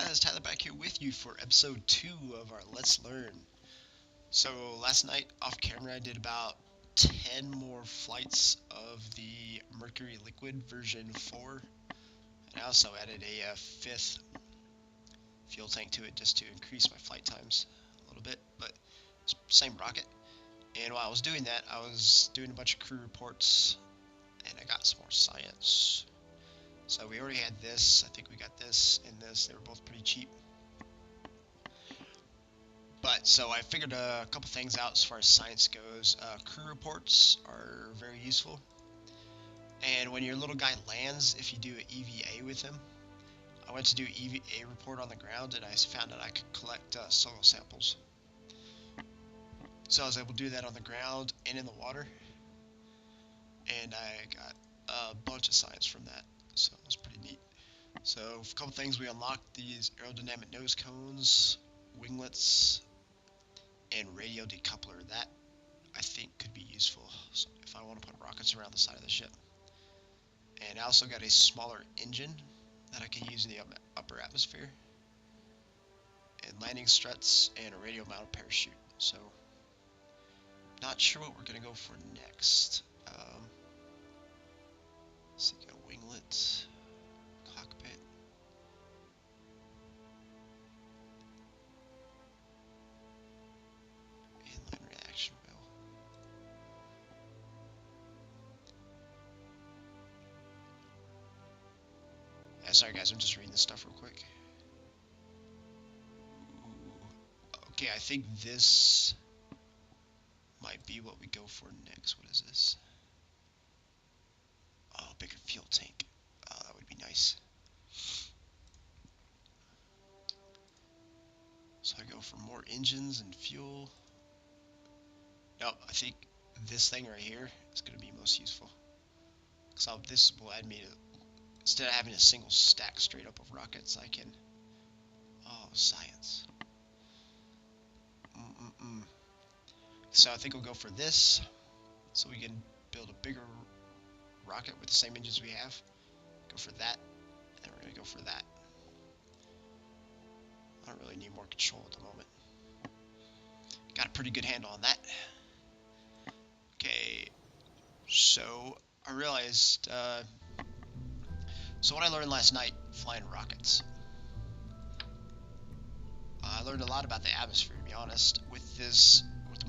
guys, Tyler back here with you for episode 2 of our Let's Learn. So last night off camera I did about 10 more flights of the Mercury Liquid version 4, and I also added a fifth fuel tank to it just to increase my flight times a little bit, but it's same rocket. And while I was doing that, I was doing a bunch of crew reports and I got some more science. So we already had this. I think we got this and this. They were both pretty cheap. But so I figured a couple things out as far as science goes. Crew reports are very useful. And when your little guy lands, if you do an EVA with him, I went to do EVA report on the ground and I found that I could collect soil samples. So I was able to do that on the ground and in the water. And I got a bunch of science from that. So it was pretty neat. So a couple things, we unlocked these aerodynamic nose cones, winglets, and radio decoupler. That I think could be useful so if I want to put rockets around the side of the ship. And I also got a smaller engine that I can use in the upper atmosphere, and landing struts, and a radio mounted parachute. So not sure what we're gonna go for next. Let's see, got a winglet, cockpit. Inline reaction wheel. Yeah, sorry guys, I'm just reading this stuff real quick. Okay, I think this might be what we go for next. What is this? Oh, bigger fuel tank. Oh, that would be nice. So I go for more engines and fuel. Nope, I think this thing right here is going to be most useful. Because this will add me to, instead of having a single stack straight up of rockets, I can, oh, science. So I think we'll go for this, so we can build a bigger rocket with the same engines we have. Go for that, and we're going to go for that. I don't really need more control at the moment. Got a pretty good handle on that. Okay, so I realized, so what I learned last night flying rockets. I learned a lot about the atmosphere, to be honest. With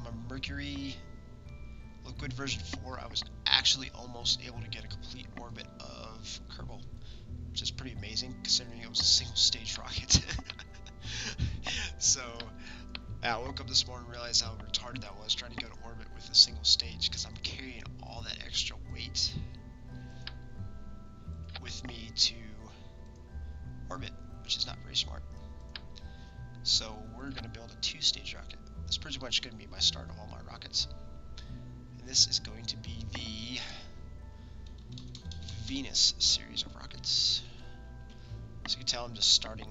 my Mercury Liquid version 4, I was actually almost able to get a complete orbit of Kerbal, which is pretty amazing considering it was a single stage rocket. So I woke up this morning and realized how retarded that was trying to go to orbit with a single stage, because I'm carrying all that extra weight with me to orbit, which is not very smart. So we're going to build a 2-stage rocket. That's pretty much going to be my start of all my rockets. And this is going to be the Venus series of rockets. As you can tell, I'm just starting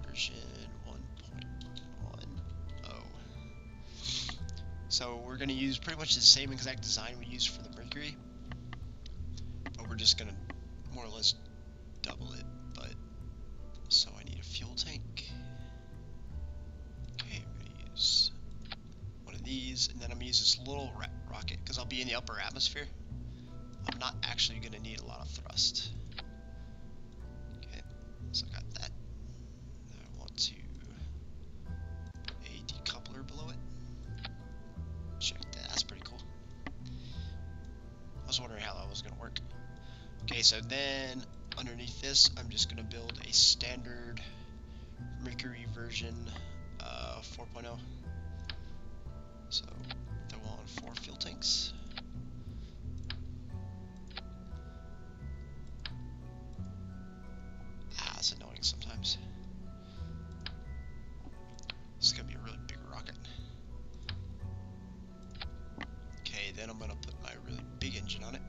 version 1.10. So we're going to use pretty much the same exact design we used for the Mercury, but we're just going to more or less double it. But so I need a fuel tank. Okay, I'm going to use one of these, and then I'm going to use this little rocket because I'll be in the upper atmosphere. I'm not actually going to need a lot of thrust. Okay, so I got that. I want to put a decoupler below it. Check that, that's pretty cool. I was wondering how that was going to work. Okay, so then underneath this, I'm just going to build a standard Mercury version 4.0. So throw on 4 fuel tanks. It's annoying sometimes. This is going to be a really big rocket. Okay, then I'm going to put my really big engine on it.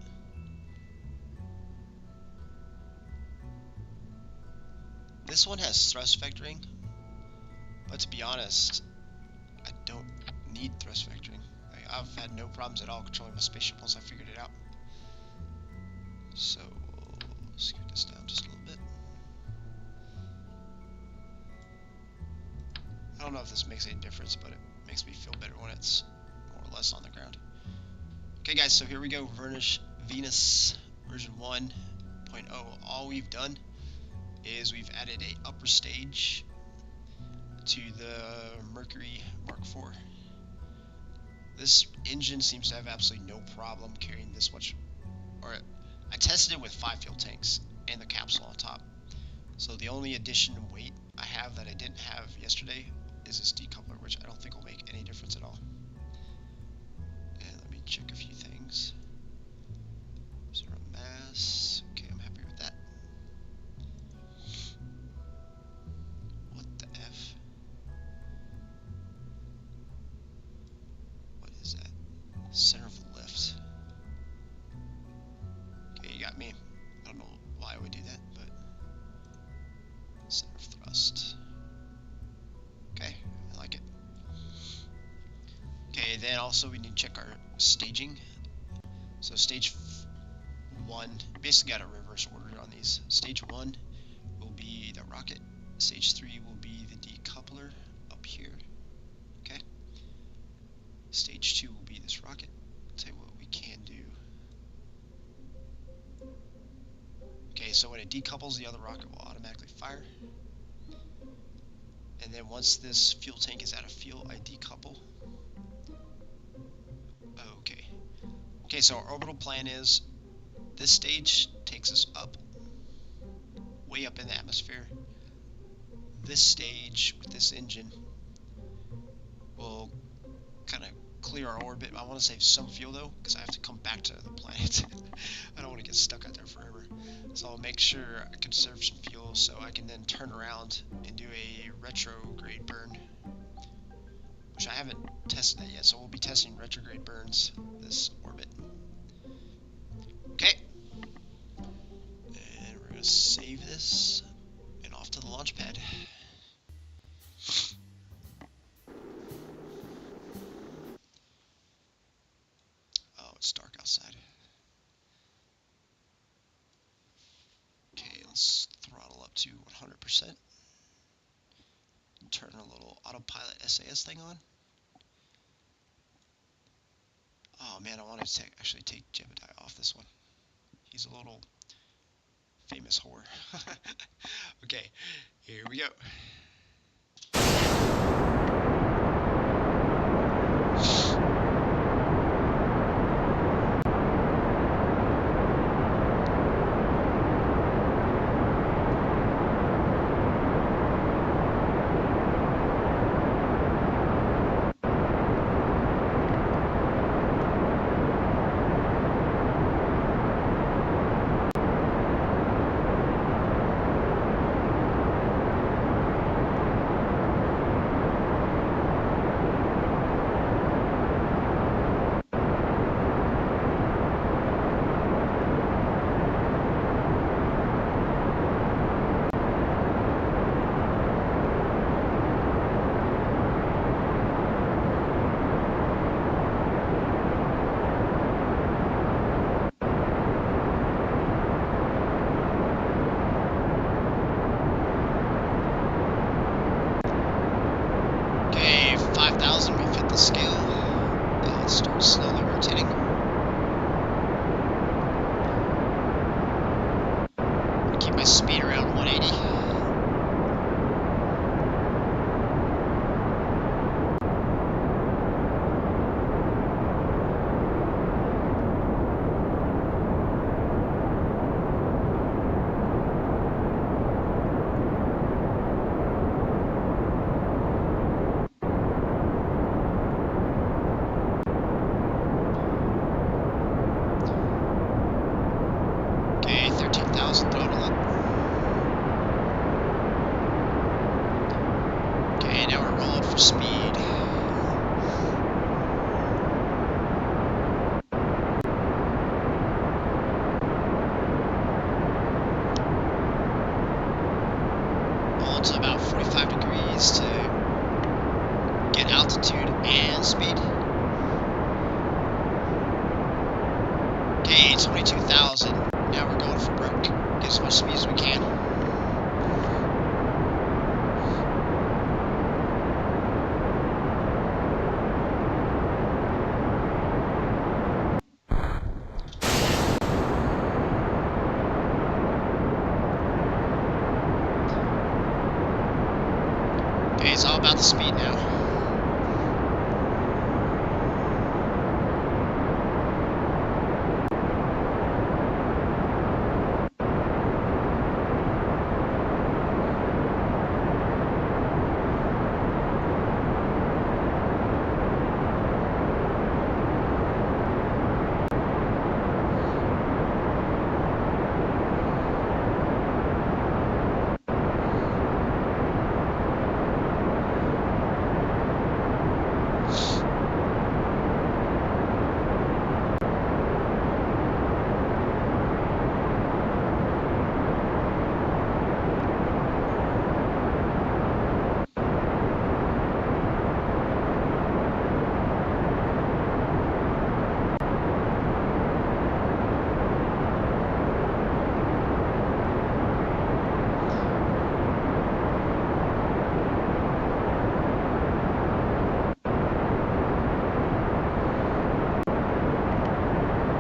This one has thrust vectoring, but to be honest, I don't need thrust vectoring. I've had no problems at all controlling my spaceship once I figured it out. So, scoot this down just a little bit. don't know if this makes any difference, but it makes me feel better when it's more or less on the ground. Okay guys, so here we go, Venus version 1.0. All we've done is we've added a upper stage to the Mercury Mark IV. This engine seems to have absolutely no problem carrying this much, or I tested it with 5 fuel tanks and the capsule on top. So the only addition in weight I have that I didn't have yesterday is this decoupler, which I don't think will make any difference at all. And let me check a few things. Zero mass. Okay, I'm happy with that. What the F? What is that? Center of lift. Okay, you got me. I don't know why I would do that, but center of thrust. Okay, I like it. Okay, then also we need to check our staging. So stage 1, basically got a reverse order on these. Stage 1 will be the rocket. Stage 3 will be the decoupler up here. Okay. Stage 2 will be this rocket. I'll tell you what we can do. Okay, so when it decouples, the other rocket will automatically fire. And then once this fuel tank is out of fuel, I decouple. Okay. Okay, so our orbital plan is this stage takes us up, way up in the atmosphere. This stage with this engine will kind of clear our orbit. I want to save some fuel though, because I have to come back to the planet. I don't want to get stuck out there forever. So I'll make sure I conserve some fuel so I can then turn around and do a retrograde burn, which I haven't tested that yet. So we'll be testing retrograde burns this orbit. Okay. And we're going to save this and off to the launch pad. Oh, it's dark outside. Okay, let's throttle up to 100%. Turn a little autopilot SAS thing on. Oh man, I want to actually take Jebediah off this one. He's a little famous whore. Okay, here we go. We've hit the scale. Now let's start slowly rotating. I'm gonna keep my speed around 180. To about 45 degrees to get altitude and speed. Okay, 22,000. Now we're going for broke. Get as much speed as we can. about the speed now?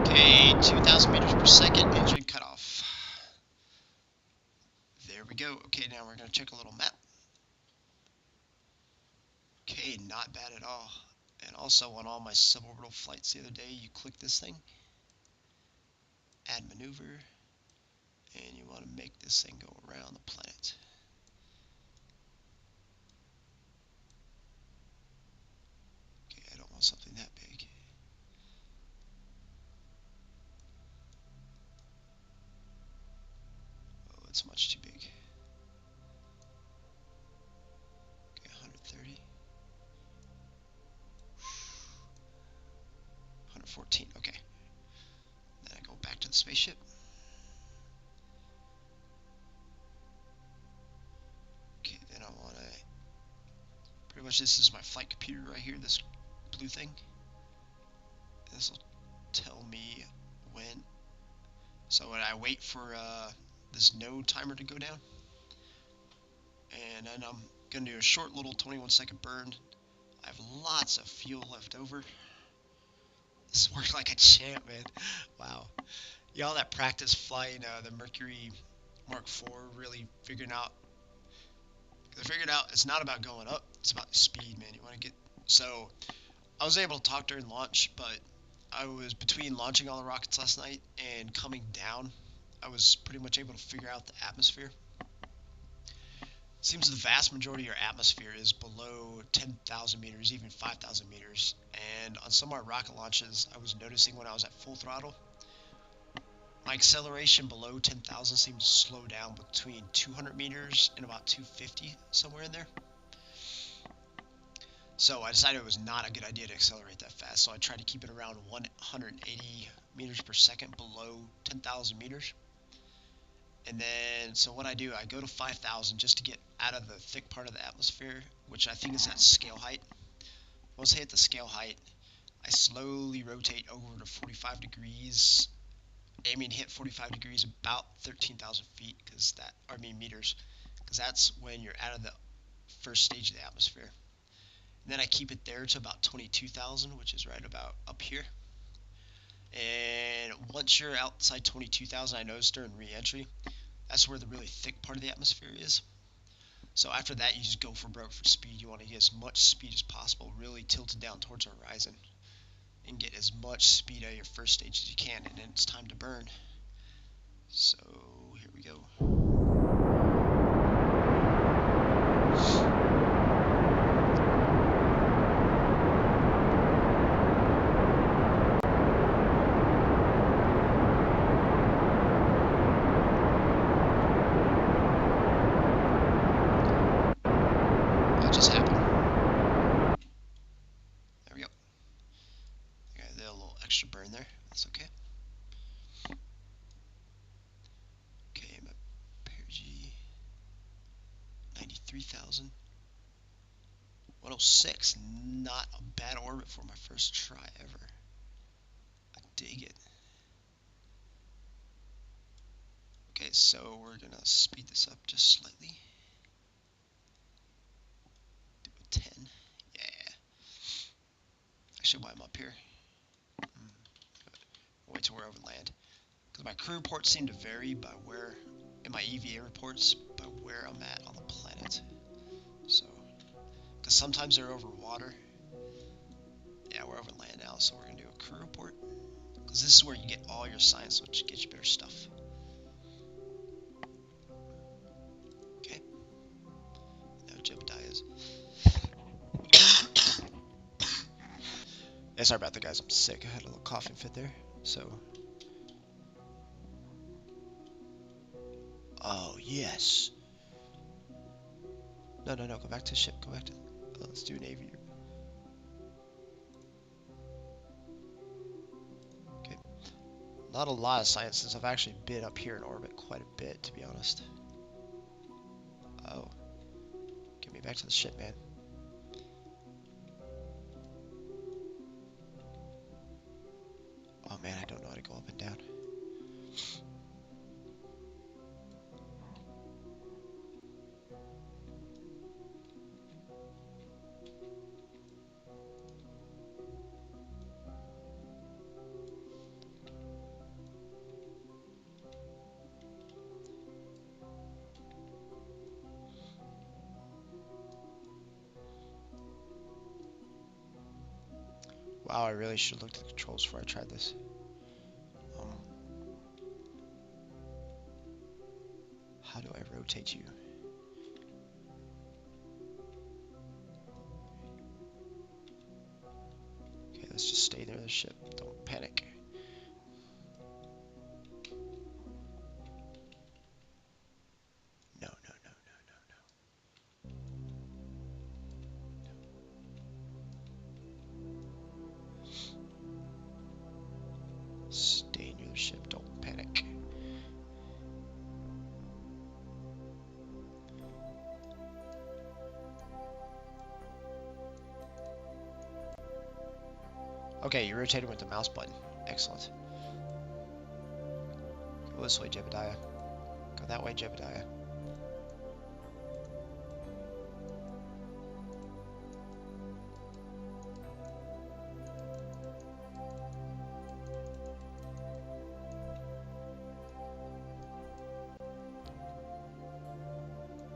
Okay, 2,000 meters per second, engine cutoff. There we go. Okay, now we're going to check a little map. Okay, not bad at all. And also on all my suborbital flights the other day, you click this thing, add maneuver, and you want to make this thing go around the planet. Okay, I don't want something that big. Oh, it's much too big. Okay, 130. 114, okay. Then I go back to the spaceship. Okay, then I want to... Pretty much this is my flight computer right here, this blue thing. This will tell me when. So when I wait for this node timer to go down, and then I'm going to do a short little 21-second burn. I have lots of fuel left over. This worked like a champ, man. Wow. Y'all that practice flying the Mercury Mark IV really figuring out, they figured out it's not about going up, it's about the speed, man. You want to get, so I was able to talk during launch, but I was between launching all the rockets last night and coming down, I was pretty much able to figure out the atmosphere. Seems the vast majority of your atmosphere is below 10,000 meters, even 5,000 meters. And on some of our rocket launches, I was noticing when I was at full throttle, my acceleration below 10,000 seemed to slow down between 200 meters and about 250, somewhere in there. So I decided it was not a good idea to accelerate that fast. So I tried to keep it around 180 meters per second below 10,000 meters. And then, so what I do, I go to 5,000 just to get out of the thick part of the atmosphere, which I think is at scale height. Once I hit the scale height, I slowly rotate over to 45 degrees, aiming to hit 45 degrees about 13,000 feet, meters, because that's when you're out of the first stage of the atmosphere. And then I keep it there to about 22,000, which is right about up here. And once you're outside 22,000, I noticed during re-entry, that's where the really thick part of the atmosphere is. So after that, you just go for broke for speed. You want to get as much speed as possible, really tilt it down towards the horizon, and get as much speed out of your first stage as you can, and then it's time to burn. So here we go. Burn there, that's okay. Okay, I'm at perigee 93,000. 106, not a bad orbit for my first try ever. I dig it. Okay, so we're gonna speed this up just slightly. Do a 10. Yeah. Actually, while I'm up here, wait till we're over land. Because my crew reports seem to vary by where, in my EVA reports, by where I'm at on the planet. So, sometimes they're over water. Yeah, we're over land now, so we're gonna do a crew report. Because this is where you get all your science, which gets you better stuff. Okay. No Jebediah's. Yeah, sorry about that, guys. I'm sick. I had a little coughing fit there. So. Oh, yes. No, no, no. Go back to the ship. Go back to. Oh, let's do Navy. Okay. Not a lot of science since I've actually been up here in orbit quite a bit, to be honest. Oh. Get me back to the ship, man. Oh, man, I don't know how to go up and down. Wow, I really should have looked at the controls before I tried this. How do I rotate you? Okay, let's just stay near the ship. Don't panic. No, no, no, no, no, no. Stay near the ship. Don't panic. Okay, you rotated with the mouse button. Excellent. Go this way, Jebediah. Go that way, Jebediah.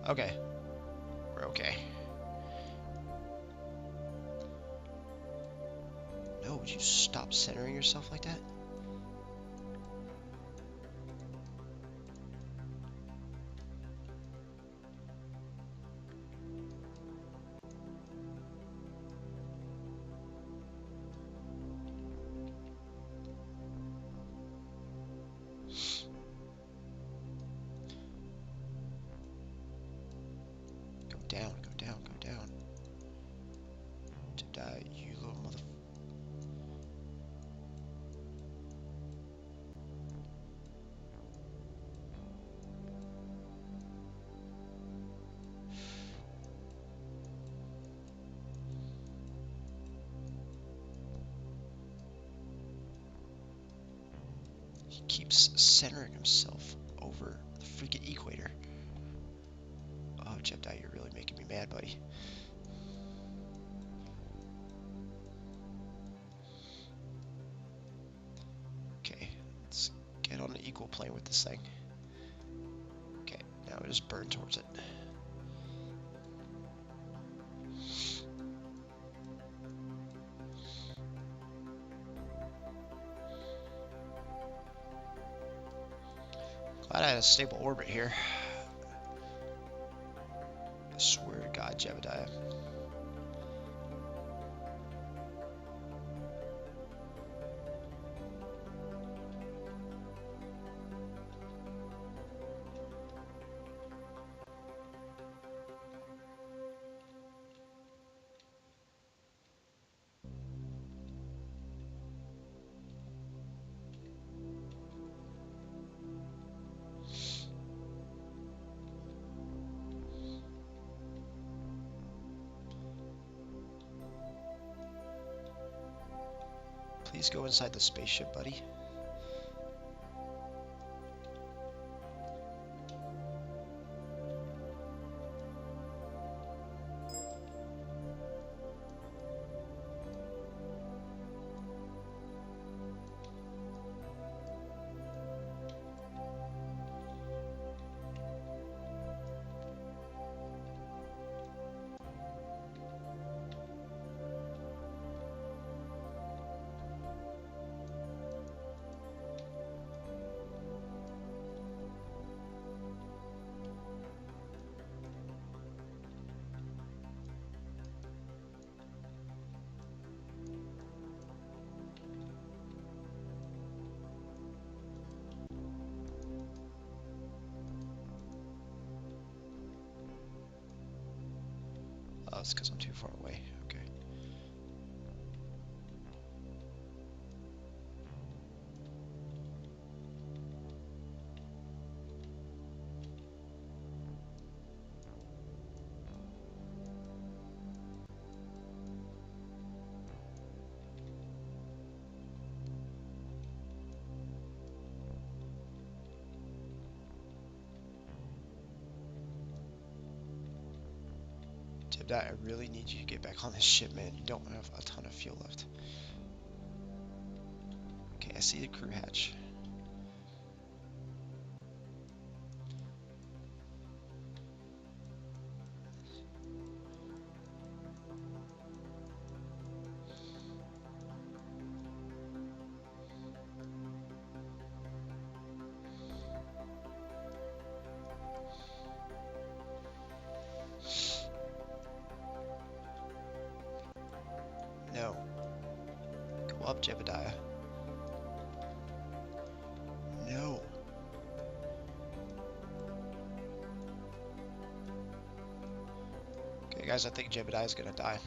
Okay. We're okay. No, would you stop centering yourself like that? Go down, go down, go down. Jebediah, you little mother... He keeps centering himself over the freaking equator. Oh, Jebediah, you're really making me mad, buddy. Okay, let's get on an equal plane with this thing. Okay, now we just burn towards it. Glad I had a stable orbit here. I swear to God, Jebediah. Please go inside the spaceship, buddy. it's because I'm too far away. Okay. That I really need you to get back on this ship, man. You don't have a ton of fuel left. Okay, I see the crew hatch. No. Go up, Jebediah. No. Okay, guys, I think Jebediah's gonna die.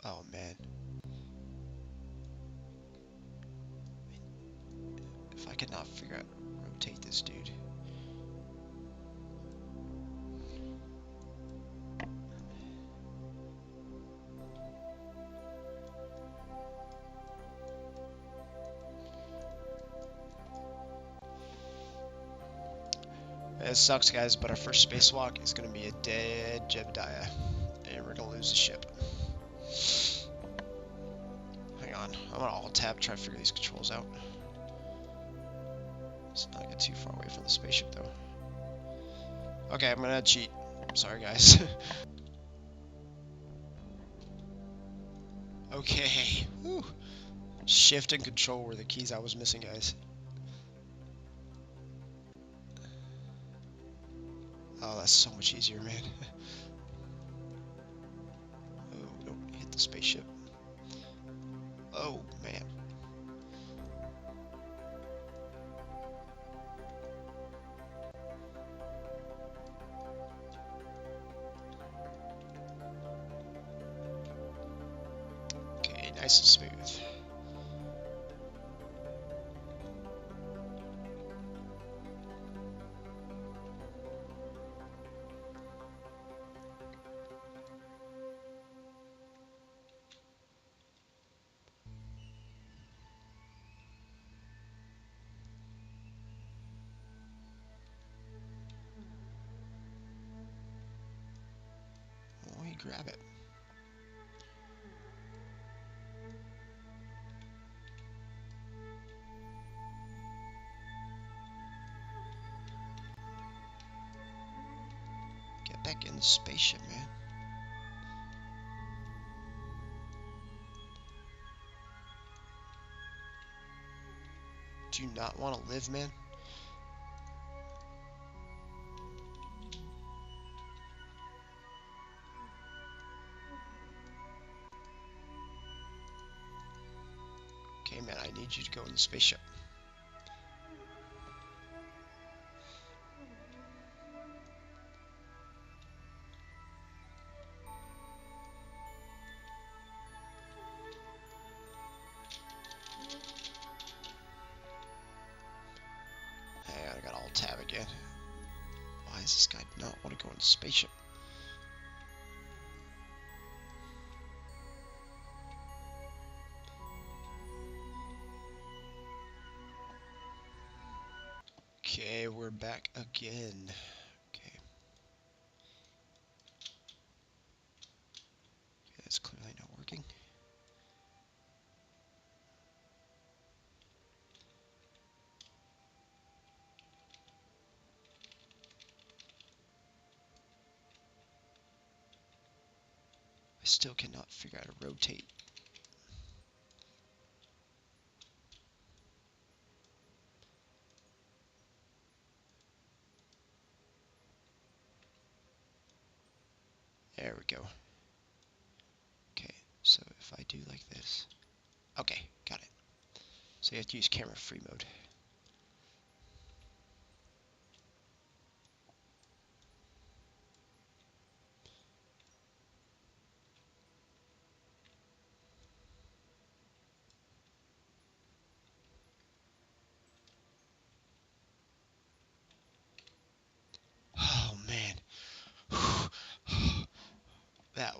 Oh, man. If I could not figure out to rotate this dude. It sucks, guys, but our first spacewalk is going to be a dead Jebediah, and we're going to lose the ship. Hang on, I'm going to alt-tab, try to figure these controls out. Let's not get too far away from the spaceship, though. Okay, I'm going to cheat. Sorry, guys. Okay. Whew. Shift and control were the keys I was missing, guys. Oh, that's so much easier, man. Oh, don't hit the spaceship. Oh, man. Okay, nice and smooth. Oh, you grab it. Get back in the spaceship, man. Do you not want to live, man? Okay, man, I need you to go in the spaceship. Hey, I got alt tab again. Why does this guy not want to go in the spaceship? Okay, we're back again. Okay. That's clearly not working. I still cannot figure out how to rotate. There we go. Okay, so if I do like this. Okay, got it. So you have to use camera free mode.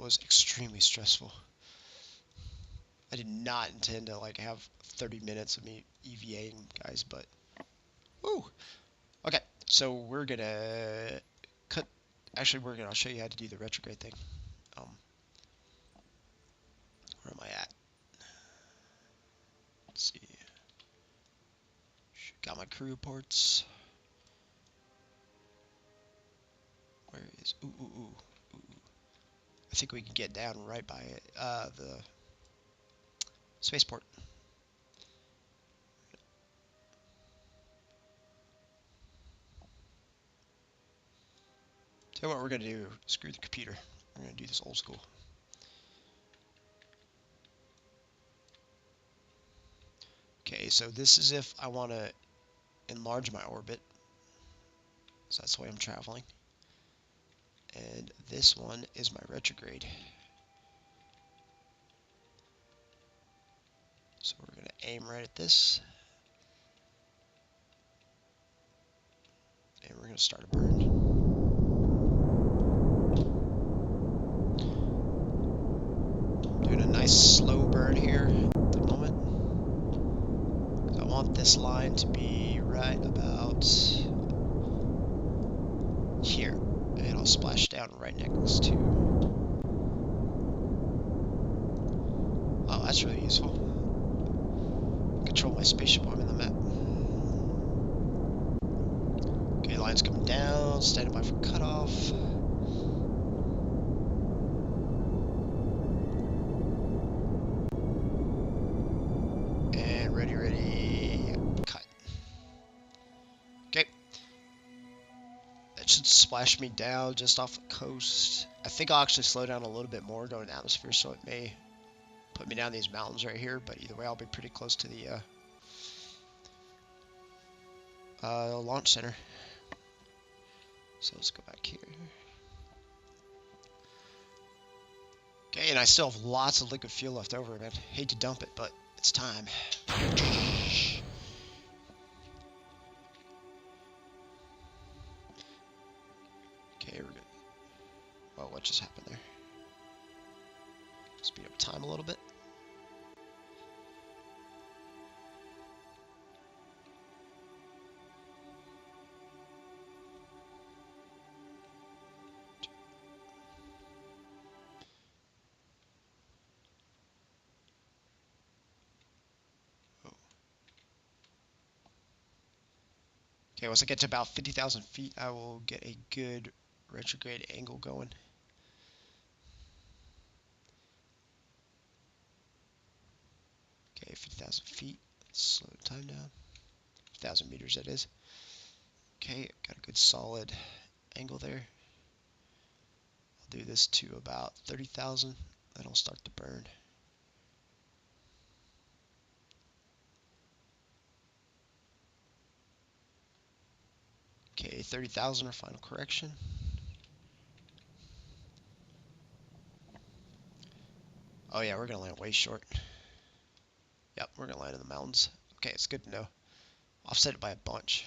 was extremely stressful. I did not intend to like have 30 minutes of me EVAing, guys, but woo. Okay, so we're gonna cut. Actually, I'll show you how to do the retrograde thing. Where am I at? Let's see. Got my crew reports. Where is? Ooh. I think we can get down right by it. The spaceport. Tell you what we're gonna do. Screw the computer. We're gonna do this old school. Okay, so this is if I want to enlarge my orbit. So that's the way I'm traveling. And this one is my retrograde. So we're going to aim right at this. And we're going to start a burn. Doing a nice slow burn here at the moment. I want this line to be right about here. And I'll splash down right next to... Oh, that's really useful. Control my spaceship while I'm in the map. Okay, line's coming down, standing by for cutoff. And ready, cut. Okay. That should splash me down just off the coast. I think I'll actually slow down a little bit more going atmosphere, so it may put me down these mountains right here, but either way I'll be pretty close to the launch center. So let's go back here. Okay, and I still have lots of liquid fuel left over, man. Hate to dump it, but it's time. Okay, we're good. Well, what just happened there? Speed up time a little bit. Okay, once I get to about 50,000 feet, I will get a good retrograde angle going. Okay, 50,000 feet. Let's slow the time down. 1,000 meters, that is. Okay, got a good solid angle there. I'll do this to about 30,000. Then I'll start to burn. Okay, 30,000 or final correction. Oh yeah, we're gonna land way short. Yep, we're gonna land in the mountains. Okay, it's good to know. Offset it by a bunch.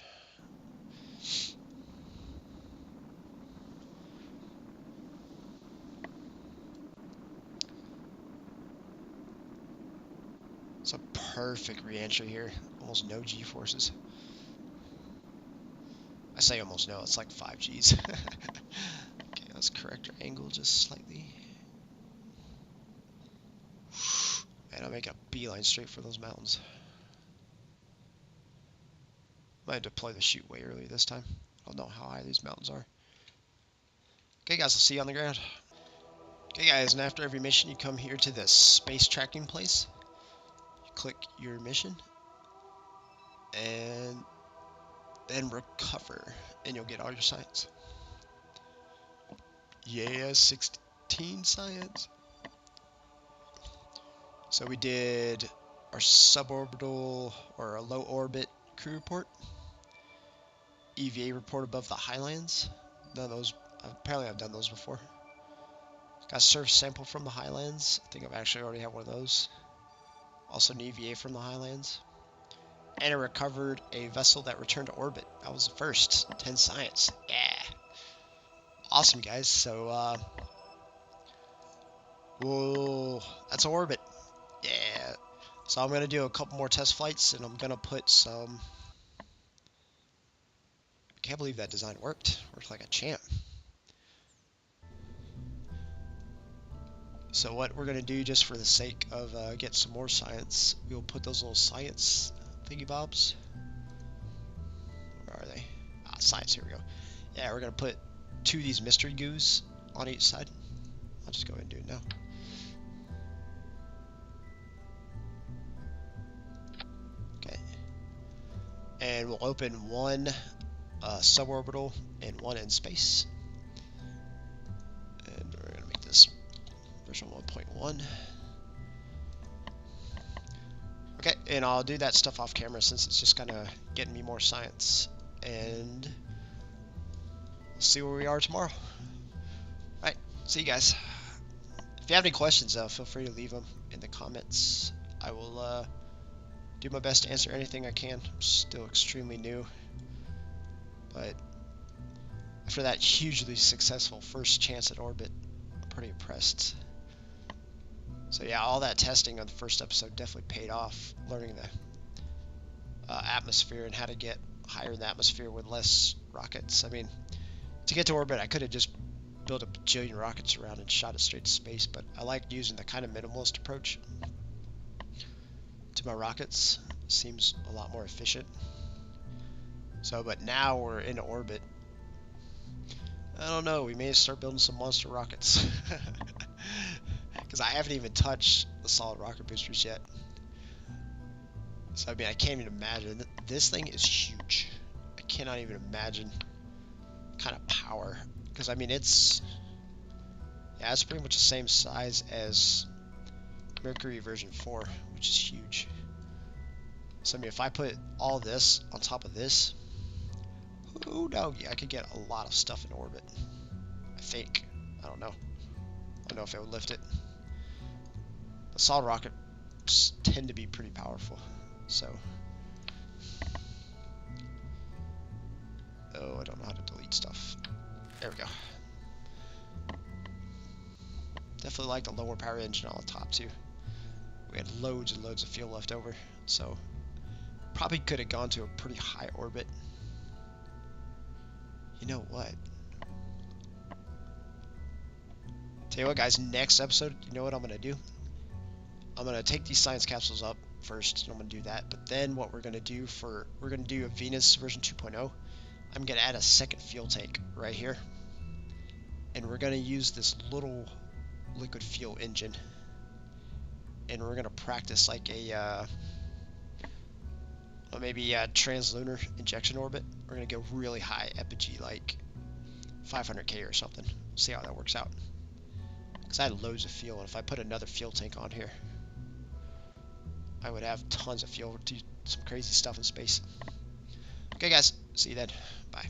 It's a perfect re-entry here. Almost no G-forces. I say almost no, it's like 5 Gs. Okay, let's correct our angle just slightly. And I'll make a beeline straight for those mountains. Might deploy the chute way early this time. I don't know how high these mountains are. Okay guys, I'll see you on the ground. Okay guys, and after every mission you come here to this space tracking place. You click your mission. And then recover. And you'll get all your science. Yeah, 16 science. So we did our suborbital or a low orbit crew report. EVA report above the highlands. Done those. Apparently I've done those before. Got a surface sample from the highlands. I think I've actually already had one of those. Also an EVA from the highlands. And I recovered a vessel that returned to orbit. That was the first. 10 science. Yeah. Awesome, guys. So Whoa, that's orbit. Yeah. So I'm gonna do a couple more test flights, and I'm gonna put some. I can't believe that design worked. Worked like a champ. So what we're gonna do, just for the sake of getting some more science, we'll put those little science thingy bobs. Where are they? Ah, science. Here we go. Yeah, we're gonna put 2 of these mystery goos on each side. I'll just go ahead and do it now. Okay. And we'll open one suborbital and one in space. And we're gonna make this version 1.1. Okay, and I'll do that stuff off camera since it's just kind of getting me more science. And we'll see where we are tomorrow. Alright, see you guys. If you have any questions, feel free to leave them in the comments. I will do my best to answer anything I can. I'm still extremely new. But after that hugely successful first chance at orbit, I'm pretty impressed. So yeah, all that testing on the first episode definitely paid off, learning the atmosphere and how to get higher in the atmosphere with less rockets. I mean, to get to orbit, I could have just built a bajillion rockets around and shot it straight to space, but I liked using the kind of minimalist approach to my rockets. Seems a lot more efficient. So, but now we're in orbit. I don't know, we may start building some monster rockets. Because I haven't even touched the solid rocket boosters yet. So, I mean, I can't even imagine. This thing is huge. I cannot even imagine kind of power. Because, I mean, it's pretty much the same size as Mercury version 4, which is huge. So, I mean, if I put all this on top of this, oh no, yeah, I could get a lot of stuff in orbit. I think. I don't know. I don't know if it would lift it. The solid rockets tend to be pretty powerful. So. Oh, I don't know how to delete stuff. There we go. Definitely like the lower power engine on the top too. We had loads and loads of fuel left over, so probably could have gone to a pretty high orbit. You know what? Tell you what, guys, next episode, you know what I'm going to do? I'm going to take these science capsules up first, and I'm going to do that. But then what we're going to do we're going to do a Venus version 2.0. I'm going to add a second fuel tank right here. And we're going to use this little liquid fuel engine. And we're going to practice like a, maybe a translunar injection orbit. We're going to go really high epigee, like 500K or something. See how that works out. Because I had loads of fuel, and if I put another fuel tank on here, I would have tons of fuel to do some crazy stuff in space. Okay, guys. See you then. Bye.